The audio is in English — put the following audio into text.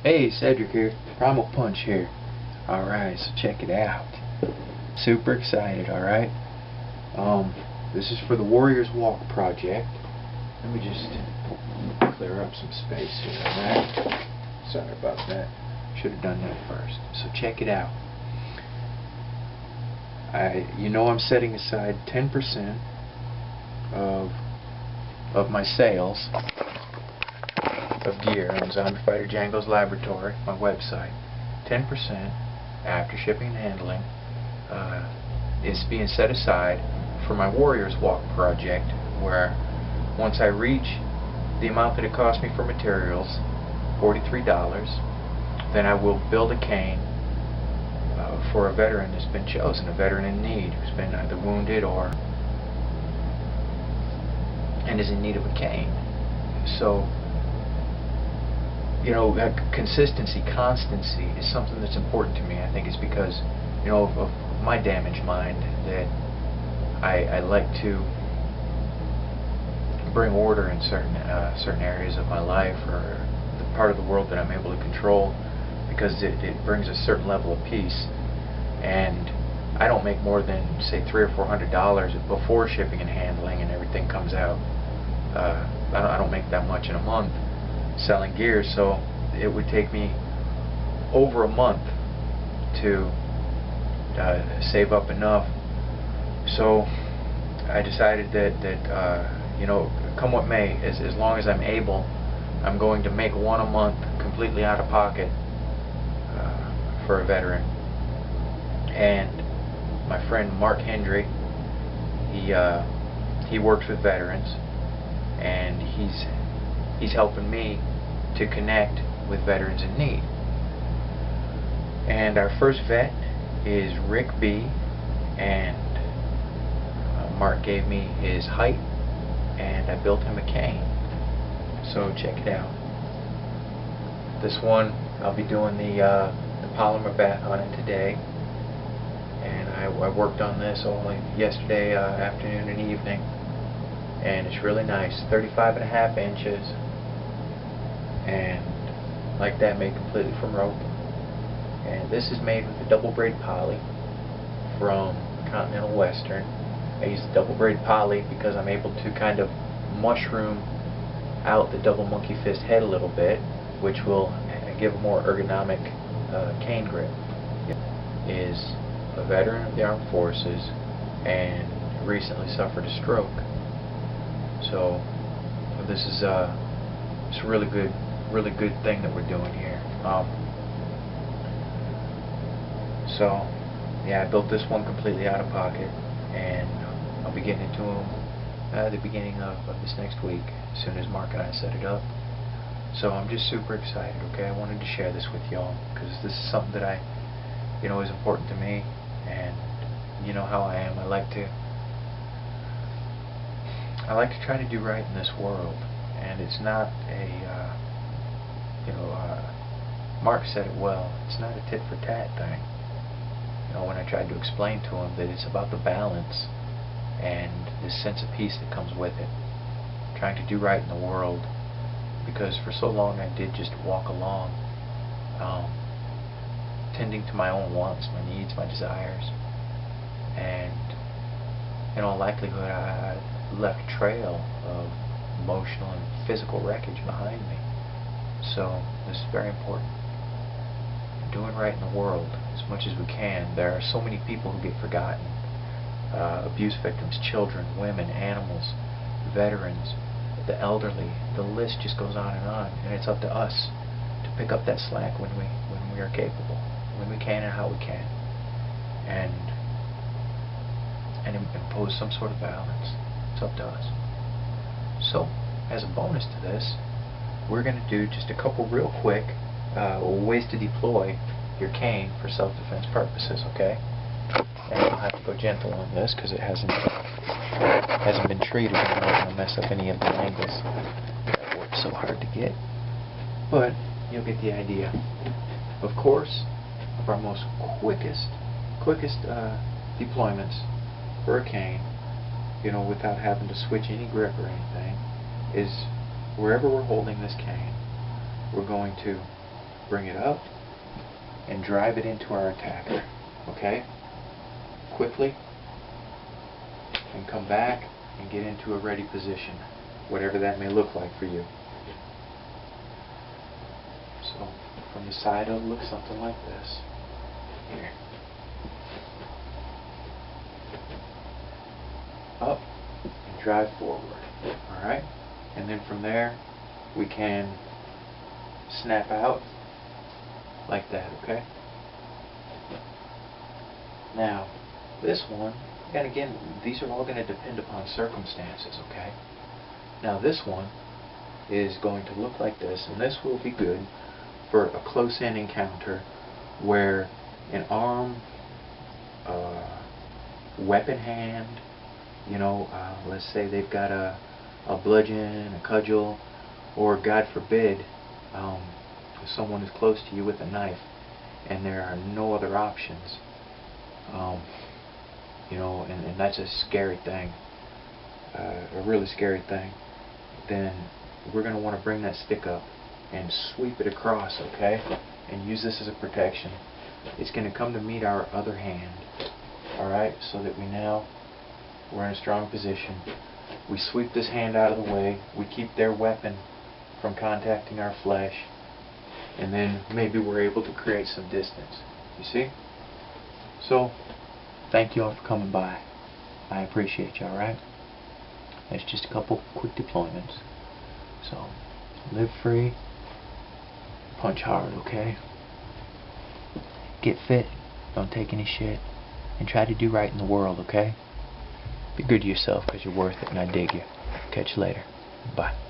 Hey, Cedric here, Primal Punch here. Alright, so check it out. Super excited, alright? This is for the Warriors Walk project. Let me just clear up some space here, alright? Sorry about that. Should have done that first. So check it out. I'm setting aside 10% of my sales of gear on Zombie Fighter Django's Laboratory, my website. 10% after shipping and handling is being set aside for my Warriors Walk project, where once I reach the amount that it cost me for materials, $43, then I will build a cane for a veteran that's been chosen, a veteran in need who's been either wounded or and is in need of a cane. So, consistency, constancy is something that's important to me. I think it's because, of my damaged mind that I like to bring order in certain areas of my life or the part of the world that I'm able to control, because it brings a certain level of peace. And I don't make more than, say, $300 or $400 before shipping and handling and everything comes out. I don't make that much in a month selling gear, so it would take me over a month to save up enough. So I decided that come what may, as long as I'm able, I'm going to make one a month completely out of pocket for a veteran. And my friend Mark Hendry, he works with veterans, and he's helping me to connect with veterans in need. And our first vet is Rick B, and Mark gave me his height, and I built him a cane. So check it out. This one, I'll be doing the polymer bath on it today, and I worked on this only yesterday afternoon and evening, and it's really nice. 35.5 inches, and like that, made completely from rope. And this is made with a double braid poly from Continental Western. I use the double braid poly because I'm able to kind of mushroom out the double monkey fist head a little bit, which will give a more ergonomic cane grip. Is a veteran of the armed forces and recently suffered a stroke. So this is it's a really good thing that we're doing here. So yeah, I built this one completely out of pocket, and I'll be getting it to him at the beginning of this next week, as soon as Mark and I set it up. So I'm just super excited. Okay, I wanted to share this with y'all because this is something that is important to me, and you know how I am. I like to try to do right in this world, and it's not a Mark said it well. It's not a tit for tat thing. When I tried to explain to him that it's about the balance and this sense of peace that comes with it, trying to do right in the world, because for so long I did just walk along, tending to my own wants, my needs, my desires, and in all likelihood I left a trail of emotional and physical wreckage behind me. So this is very important. Doing right in the world as much as we can. There are so many people who get forgotten. Abuse victims, children, women, animals, veterans, the elderly. The list just goes on, and it's up to us to pick up that slack when we are capable, when we can, and how we can, and impose some sort of balance. It's up to us. So, as a bonus to this, we're going to do just a couple real quick ways to deploy your cane for self-defense purposes, okay? And I'll have to go gentle on this because it hasn't been treated, and I'm not going to mess up any of the angles that work so hard to get. But you'll get the idea. Of course, of our most quickest deployments for a cane, without having to switch any grip or anything, is wherever we're holding this cane, we're going to bring it up, and drive it into our attacker. Okay? Quickly, and come back and get into a ready position, whatever that may look like for you. So, from the side it'll look something like this. Here. Up, and drive forward. Alright? And then from there, we can snap out like that, okay? Now, this one, and again, these are all going to depend upon circumstances, okay? Now this one is going to look like this, and this will be good for a close-in encounter where an arm, weapon hand, let's say they've got a bludgeon, a cudgel, or God forbid, someone is close to you with a knife and there are no other options, and that's a scary thing, a really scary thing, then we're going to want to bring that stick up and sweep it across, okay, and use this as a protection. It's going to come to meet our other hand, alright, so that we're in a strong position. We sweep this hand out of the way, we keep their weapon from contacting our flesh, and then maybe we're able to create some distance. You see? So, thank you all for coming by. I appreciate you, alright? That's just a couple quick deployments. So, live free, punch hard, okay? Get fit, don't take any shit, and try to do right in the world, okay? Be good to yourself, because you're worth it, and I dig you. Catch you later. Bye.